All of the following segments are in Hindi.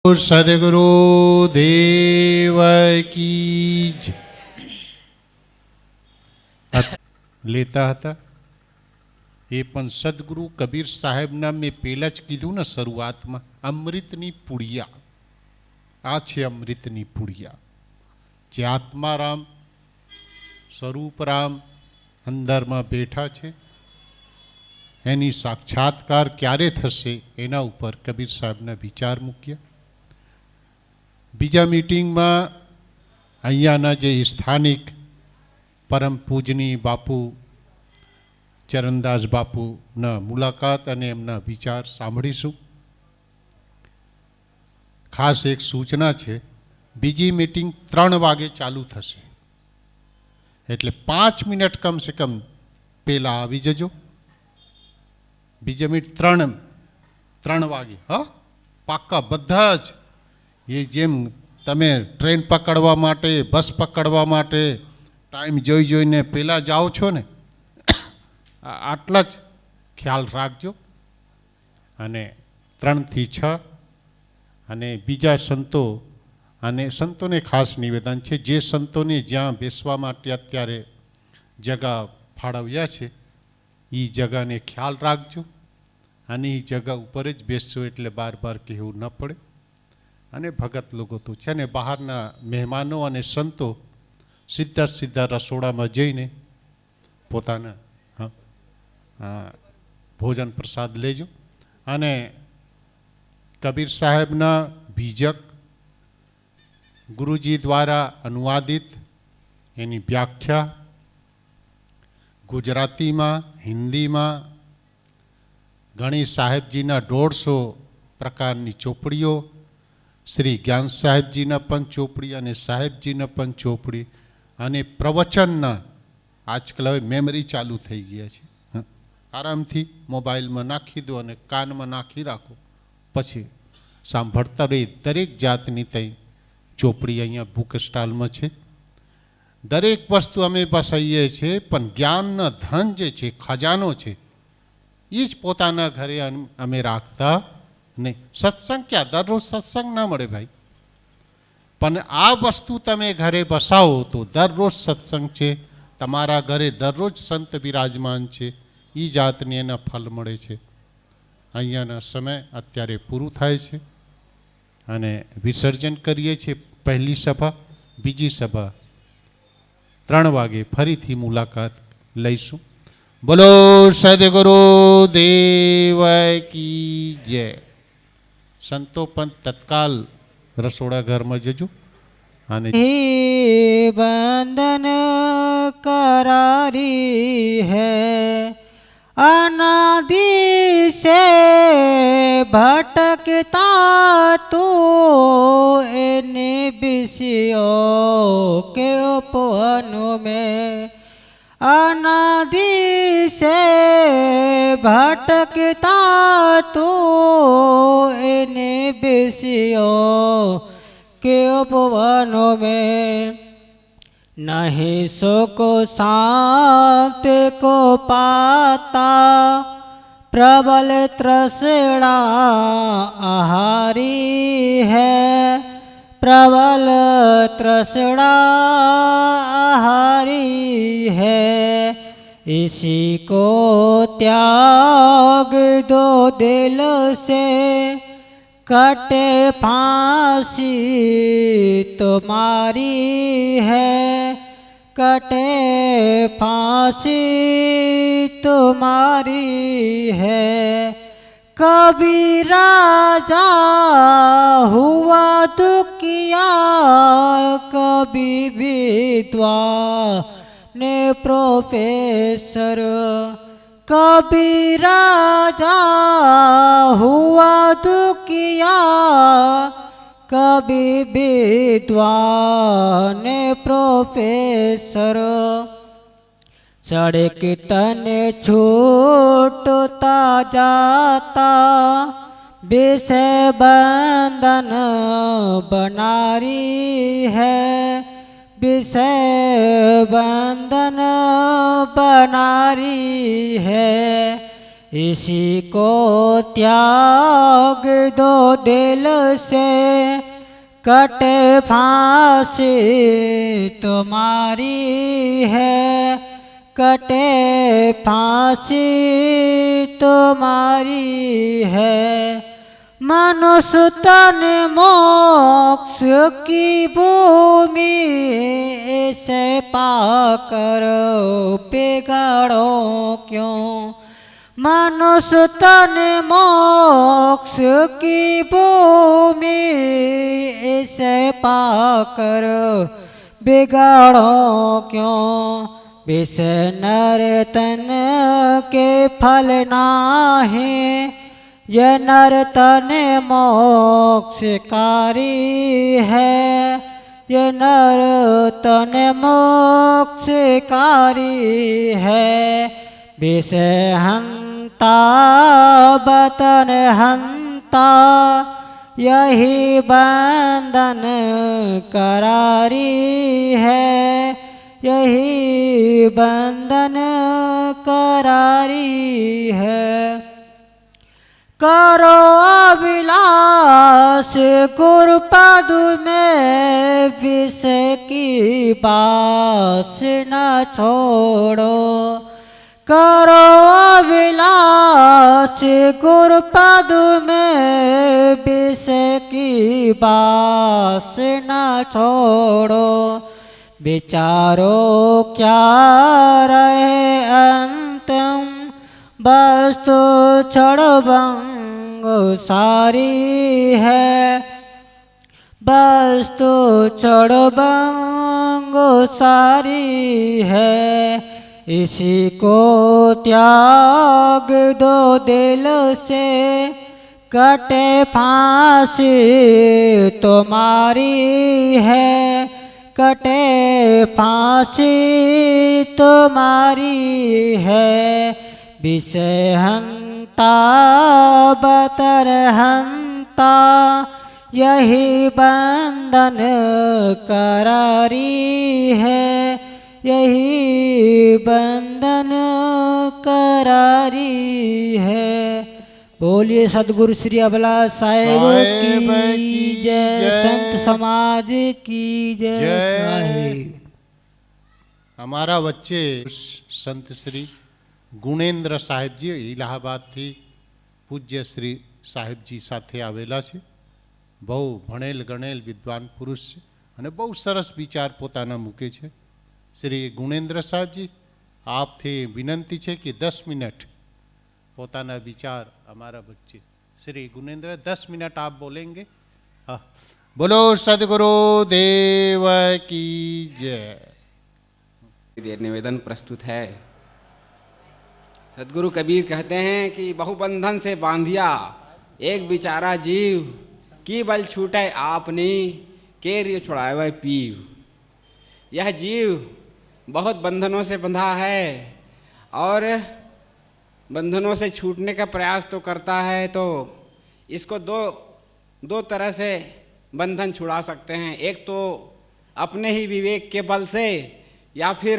સદગુરુ દેવ કી જય. લેતા હતા એ પણ સદગુરુ કબીર સાહેબના મેં પહેલાં જ કીધું ને શરૂઆતમાં, અમૃતની પુડિયા. આ છે અમૃતની પુડિયા, જે આત્મારામ સ્વરૂપરામ અંદરમાં બેઠા છે. એની સાક્ષાત્કાર ક્યારે થશે એના ઉપર કબીર સાહેબના વિચાર મૂક્યા. બીજા મીટિંગમાં અહીંયાના જે સ્થાનિક પરમ પૂજની બાપુ ચરણદાસ બાપુના મુલાકાત અને એમના વિચાર સાંભળીશું. ખાસ એક સૂચના છે, બીજી મીટિંગ 3 વાગે ચાલુ થશે, એટલે 5 મિનિટ કમસે કમ પહેલાં આવી જજો. બીજા મિનિટ 3 વાગે, હા પાક્કા બધા જ. એ જેમ તમે ટ્રેન પકડવા માટે, બસ પકડવા માટે ટાઈમ જોઈને પહેલાં જાઓ છો ને, આટલા જ ખ્યાલ રાખજો. અને 3 થી 6 અને બીજા સંતો, અને સંતોને ખાસ નિવેદન છે, જે સંતોને જ્યાં બેસવા માટે અત્યારે જગા ફાળવ્યા છે એ જગાને ખ્યાલ રાખજો. અને એ જગા ઉપર જ બેસજો, એટલે બાર કહેવું ન પડે. અને ભગત લોકો તો છે ને, બહારના મહેમાનો અને સંતો સીધા રસોડામાં જઈને પોતાના ભોજન પ્રસાદ લેજો. અને કબીર સાહેબના બીજક ગુરુજી દ્વારા અનુવાદિત એની વ્યાખ્યા ગુજરાતીમાં, હિન્દીમાં ઘણી સાહેબજીના 150 પ્રકારની ચોપડીઓ, શ્રી જ્ઞાન સાહેબજીના પણ ચોપડી અને સાહેબજીના પણ ચોપડી, અને પ્રવચનના આજકાલ હવે મેમરી ચાલુ થઈ ગયા છે. આરામથી મોબાઈલમાં નાખી દો અને કાનમાં નાખી રાખો, પછી સાંભળતા રહી. દરેક જાતની તઈ ચોપડી અહીંયા બુક સ્ટોલમાં છે. દરેક વસ્તુ અમે બસાવીએ છીએ, પણ જ્ઞાનના ધન જે છે, ખજાનો છે, એ જ પોતાના ઘરે અમે રાખતા નહીં. સત્સંગ ક્યાં, દરરોજ સત્સંગ ના મળે ભાઈ, પણ આ વસ્તુ તમે ઘરે બસાવો તો દરરોજ સત્સંગ છે, તમારા ઘરે દરરોજ સંત બિરાજમાન છે, એ જાતની એના ફલ મળે છે. અહીંયાના સમય અત્યારે પૂરું થાય છે અને વિસર્જન કરીએ છીએ. પહેલી સભા, બીજી સભા 3 વાગે ફરીથી મુલાકાત લઈશું. બોલો સદગુરુ દેવ કી જય. સંતો પણ તત્કાલ રસોડા ઘરમાં જજો. અને બંધન करारी है, अनादि से भटकता तू इन विषयों के उपवनों में, अनादि से भटकता तू इन विषयों के उपवनों में, नहीं सुख शांति को पाता, प्रबल तृष्णा आहारी है, प्रबल तृष्णा आहारी है, इसी को त्याग दो दिल से, कटे फांसी तुम्हारी है, कटे फांसी तुम्हारी है। कभी राजा हुआ दुखिया, कभी विद्वान ने प्रोफेसर, कभी राजा हुआ दुखिया, कभी विद्वान प्रोफेसर, सड़क तने छूटता जाता, विषय बंधन बनारी है, विषय बंधन बनारी है, इसी को त्याग दो दिल से, कटे फांसी तुम्हारी है, कटे फांसी तुम्हारी है। मनुष्य तन मोक्ष की भूमि, इसे पाकर बिगड़ो क्यों। मनुष्य तन मोक्ष की भूमि, इसे पाकर बिगड़ो क्यों। विष नर तन के फल नाहीं, ये नर तन मोक्षकारी है, ये नर तन मोक्षकारी है। विष हंता बतन हंता, यही बंधन करारी है, यही बंधन करारी है। करो अभिलाष गुरुपद में, विष की बास न छोड़ो। करो अभिलाष गुरुपद में, विष की बास न छोड़ो। विचारो क्या रहे अंतम, वस्तु क्षणभंग सारी है, वस्तु क्षणभंग सारी है। इसी को त्याग दो दिल से, कटे फांसी तुम्हारी है, कटे फांसी तुम्हारी है। विष हंता बतर हंता, यही बंधन करारी है, यही बंधन करारी है। बोलिए सदगुरु श्री अभिलाष साहेब की जय, संत समाज की जय साहेब। અમારા વચ્ચે સંત શ્રી ગુણેન્દ્ર સાહેબજી ઇલાહાબાદથી પૂજ્ય શ્રી સાહેબજી સાથે આવેલા છે. બહુ ભણેલ ગણેલ વિદ્વાન પુરુષ છે અને બહુ સરસ વિચાર પોતાના મૂકે છે. શ્રી ગુણેન્દ્ર સાહેબજી, આપથી વિનંતી છે કે 10 મિનિટ પોતાના વિચાર हमारा बच्चे श्री गुणेंद्र 10 मिनट आप बोलेंगे. हाँ, बोलो सदगुरु देव की जय. देर निवेदन प्रस्तुत है. सदगुरु कबीर कहते हैं कि बहुबंधन से बांधिया एक बिचारा जीव, की बल छूटे आपनी केर छुड़ाए वह पीव. यह जीव बहुत बंधनों से बंधा है और बंधनों से छूटने का प्रयास तो करता है. तो इसको दो तरह से बंधन छुड़ा सकते हैं. एक तो अपने ही विवेक के बल से, या फिर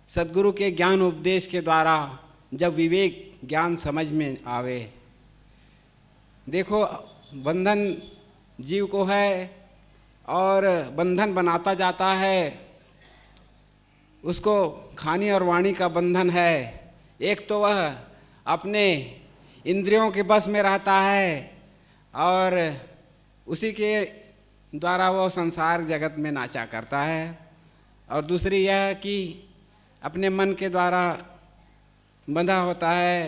सद्गुरु के ज्ञान उपदेश के द्वारा, जब विवेक ज्ञान समझ में आवे. देखो, बंधन जीव को है और बंधन बनाता जाता है. उसको खानी और वाणी का बंधन है. एक तो वह अपने इंद्रियों के बस में रहता है और उसी के द्वारा वो संसार जगत में नाचा करता है. और दूसरी यह कि अपने मन के द्वारा बंधा होता है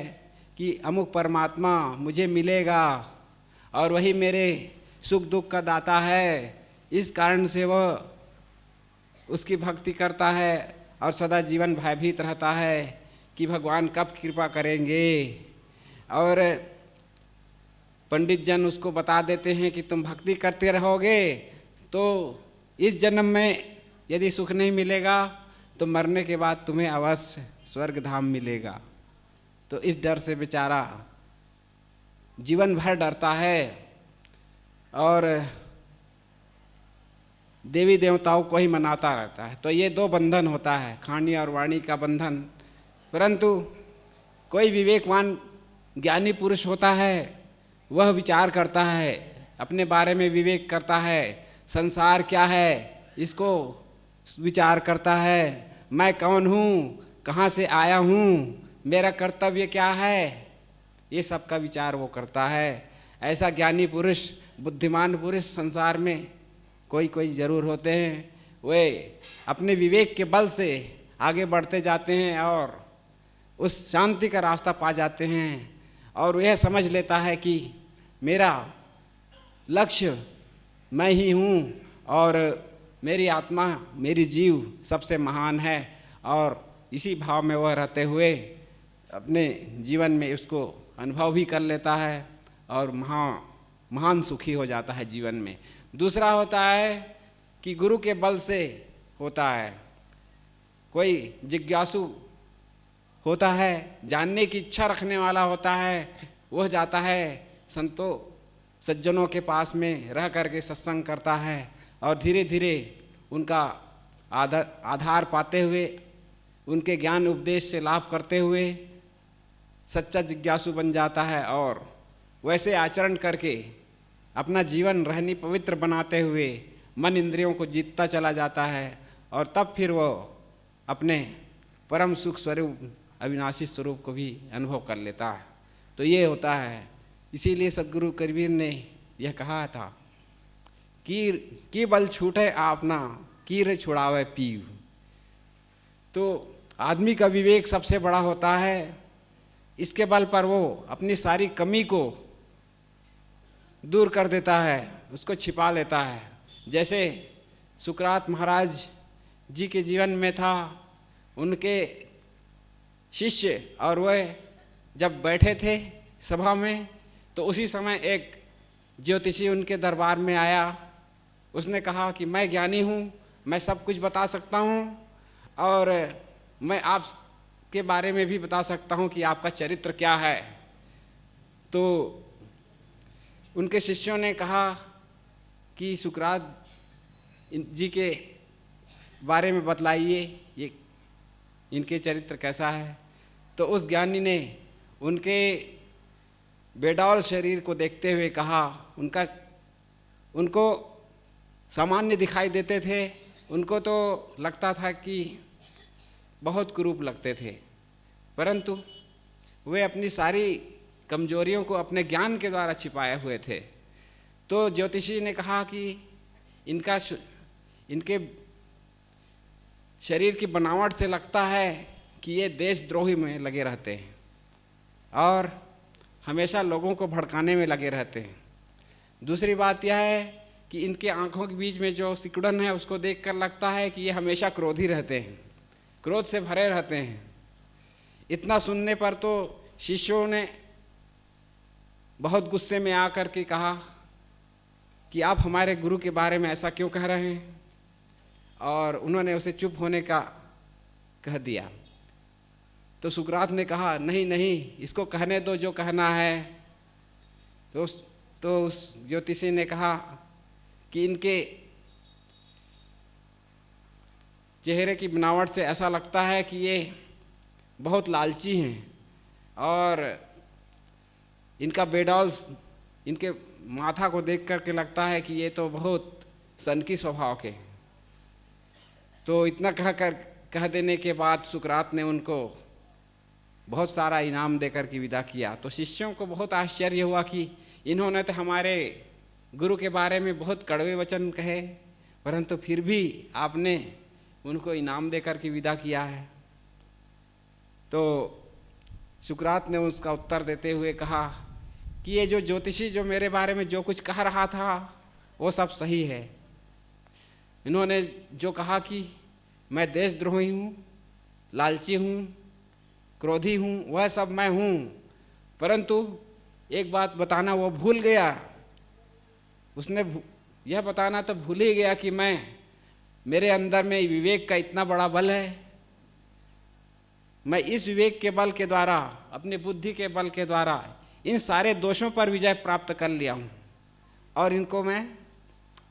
कि अमुक परमात्मा मुझे मिलेगा और वही मेरे सुख दुख का दाता है. इस कारण से वह उसकी भक्ति करता है और सदा जीवन भयभीत रहता है कि भगवान कब कृपा करेंगे. और पंडित जन उसको बता देते हैं कि तुम भक्ति करते रहोगे तो इस जन्म में यदि सुख नहीं मिलेगा तो मरने के बाद तुम्हें अवश्य स्वर्ग धाम मिलेगा. तो इस डर से बेचारा जीवन भर डरता है और देवी देवताओं को ही मनाता रहता है. तो ये दो बंधन होता है, खानी और वाणी का बंधन. परंतु कोई विवेकवान ज्ञानी पुरुष होता है वह विचार करता है, अपने बारे में विवेक करता है, संसार क्या है इसको विचार करता है, मैं कौन हूँ, कहाँ से आया हूँ, मेरा कर्तव्य क्या है, ये सब का विचार वो करता है। ऐसा ज्ञानी पुरुष, बुद्धिमान पुरुष संसार में कोई कोई जरूर होते हैं। वे अपने विवेक के बल से आगे बढ़ते जाते हैं और उस शांति का रास्ता पा जाते हैं और यह समझ लेता है कि मेरा लक्ष्य मैं ही हूँ और मेरी आत्मा, मेरी जीव सबसे महान है। और इसी भाव में वह रहते हुए अपने जीवन में उसको अनुभव भी कर लेता है और महान सुखी हो जाता है जीवन में। दूसरा होता है कि गुरु के बल से होता है। कोई जिज्ञासु होता है, जानने की इच्छा रखने वाला होता है, वह जाता है संतों सज्जनों के पास में रह करके सत्संग करता है और धीरे धीरे उनका आधार पाते हुए, उनके ज्ञान उपदेश से लाभ करते हुए सच्चा जिज्ञासु बन जाता है और वैसे आचरण करके अपना जीवन रहनी पवित्र बनाते हुए मन इंद्रियों को जीतता चला जाता है और तब फिर वो अपने परम सुख स्वरूप अविनाशी स्वरूप को भी अनुभव कर लेता है। तो ये होता है। इसीलिए सद्गुरु कबीर ने यह कहा था कि बल छूटे आपना, कीर छुड़ावे पीव। तो आदमी का विवेक सबसे बड़ा होता है। इसके बल पर वो अपनी सारी कमी को दूर कर देता है, उसको छिपा लेता है। जैसे सुकरात महाराज जी के जीवन में था, उनके शिष्य और वह जब बैठे थे सभा में तो उसी समय एक ज्योतिषी उनके दरबार में आया। उसने कहा कि मैं ज्ञानी हूँ, मैं सब कुछ बता सकता हूँ और मैं आपके बारे में भी बता सकता हूँ कि आपका चरित्र क्या है। तो उनके शिष्यों ने कहा कि सुकरात जी के बारे में बतलाइए, ये इनके चरित्र कैसा है। तो उस ज्ञानी ने उनके बेडौल शरीर को देखते हुए कहा, उनको सामान्य दिखाई देते थे, उनको तो लगता था कि बहुत कुरूप लगते थे, परंतु वे अपनी सारी कमजोरियों को अपने ज्ञान के द्वारा छिपाए हुए थे। तो ज्योतिषी ने कहा कि इनके शरीर की बनावट से लगता है कि ये देशद्रोही में लगे रहते हैं और हमेशा लोगों को भड़काने में लगे रहते हैं। दूसरी बात यह है कि इनके आंखों के बीच में जो सिकुड़न है उसको देखकर लगता है कि ये हमेशा क्रोधी रहते हैं, क्रोध से भरे रहते हैं। इतना सुनने पर तो शिष्यों ने बहुत गुस्से में आकर के कहा कि आप हमारे गुरु के बारे में ऐसा क्यों कह रहे हैं, और उन्होंने उसे चुप होने का कह दिया। तो सुकरात ने कहा नहीं नहीं, इसको कहने दो जो कहना है। तो उस ज्योतिषी ने कहा कि इनके चेहरे की बनावट से ऐसा लगता है कि ये बहुत लालची हैं और इनका बेडौल्स, इनके माथा को देख करके लगता है कि ये तो बहुत सनकी स्वभाव के। तो इतना कह देने के बाद सुकरात ने उनको बहुत सारा इनाम देकर के विदा किया। तो शिष्यों को बहुत आश्चर्य हुआ कि इन्होंने तो हमारे गुरु के बारे में बहुत कड़वे वचन कहे, परंतु फिर भी आपने उनको इनाम देकर के विदा किया है। तो सुकरात ने उसका उत्तर देते हुए कहा कि ये जो ज्योतिषी जो मेरे बारे में जो कुछ कह रहा था वो सब सही है। इन्होंने जो कहा कि मैं देशद्रोही हूँ, लालची हूँ, क्रोधी हूँ, वह सब मैं हूँ, परंतु एक बात बताना वो भूल गया। उसने यह बताना तो भूल ही गया कि मेरे अंदर में विवेक का इतना बड़ा बल है। मैं इस विवेक के बल के द्वारा, अपनी बुद्धि के बल के द्वारा इन सारे दोषों पर विजय प्राप्त कर लिया हूँ और इनको मैं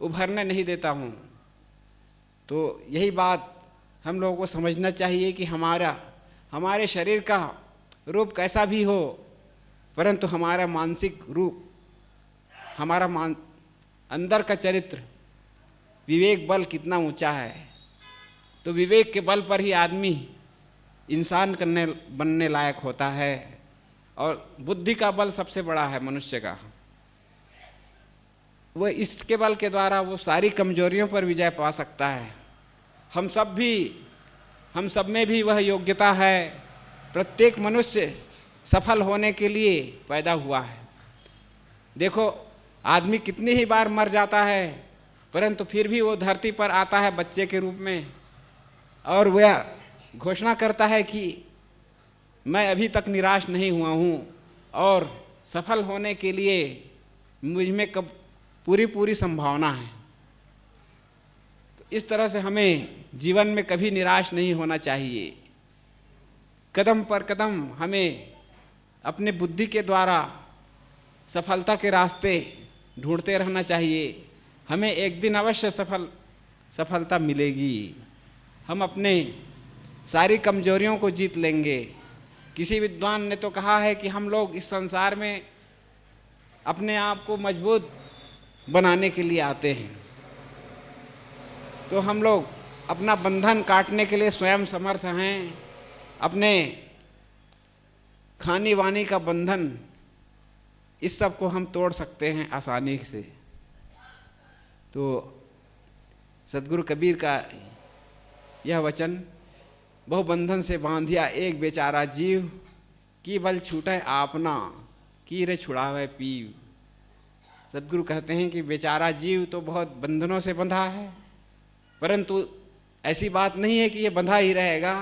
उभरने नहीं देता हूँ। तो यही बात हम लोगों को समझना चाहिए कि हमारे शरीर का रूप कैसा भी हो, परंतु हमारा मानसिक रूप, हमारा अंदर का चरित्र, विवेक बल कितना ऊंचा है। तो विवेक के बल पर ही आदमी इंसान बनने लायक होता है, और बुद्धि का बल सबसे बड़ा है मनुष्य का। वह इसके बल के द्वारा वो सारी कमजोरियों पर विजय पा सकता है। हम सब में भी वह योग्यता है। प्रत्येक मनुष्य सफल होने के लिए पैदा हुआ है। देखो, आदमी कितनी ही बार मर जाता है, परंतु फिर भी वो धरती पर आता है बच्चे के रूप में, और वह घोषणा करता है कि मैं अभी तक निराश नहीं हुआ हूँ, और सफल होने के लिए मुझ में कब पूरी संभावना है। तो इस तरह से हमें जीवन में कभी निराश नहीं होना चाहिए। कदम पर कदम हमें अपने बुद्धि के द्वारा सफलता के रास्ते ढूंढते रहना चाहिए। हमें एक दिन अवश्य सफलता मिलेगी। हम अपने सारी कमजोरियों को जीत लेंगे। किसी विद्वान ने तो कहा है कि हम लोग इस संसार में अपने आप को मजबूत बनाने के लिए आते हैं। तो हम लोग अपना बंधन काटने के लिए स्वयं समर्थ हैं। अपने खानी वानी का बंधन, इस सब को हम तोड़ सकते हैं आसानी से। तो सद्गुरु कबीर का यह वचन, बहु बंधन से बांधिया एक बेचारा जीव, की बल छूटे आपना, की रे छुड़ावे पीव। सद्गुरु कहते हैं कि बेचारा जीव तो बहुत बंधनों से बंधा है, परंतु ऐसी बात नहीं है कि ये बंधा ही रहेगा।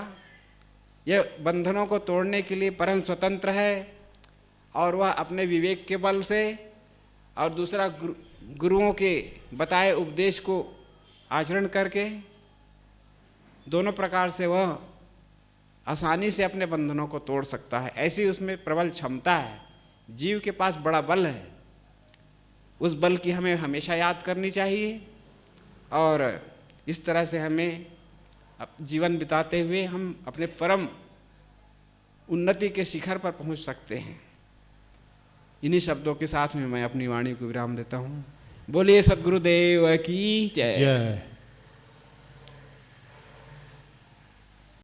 यह बंधनों को तोड़ने के लिए परम स्वतंत्र है, और वह अपने विवेक के बल से और दूसरा गुरुओं के बताए उपदेश को आचरण करके दोनों प्रकार से वह आसानी से अपने बंधनों को तोड़ सकता है। ऐसी उसमें प्रबल क्षमता है। जीव के पास बड़ा बल है। उस बल की हमें हमेशा याद करनी चाहिए, और इस तरह से हमें जीवन बिताते हुए हम अपने परम उन्नति के शिखर पर पहुंच सकते हैं। इन्हीं शब्दों के साथ में मैं अपनी वाणी को विराम देता हूँ। बोलिए सद्गुरुदेव की जय।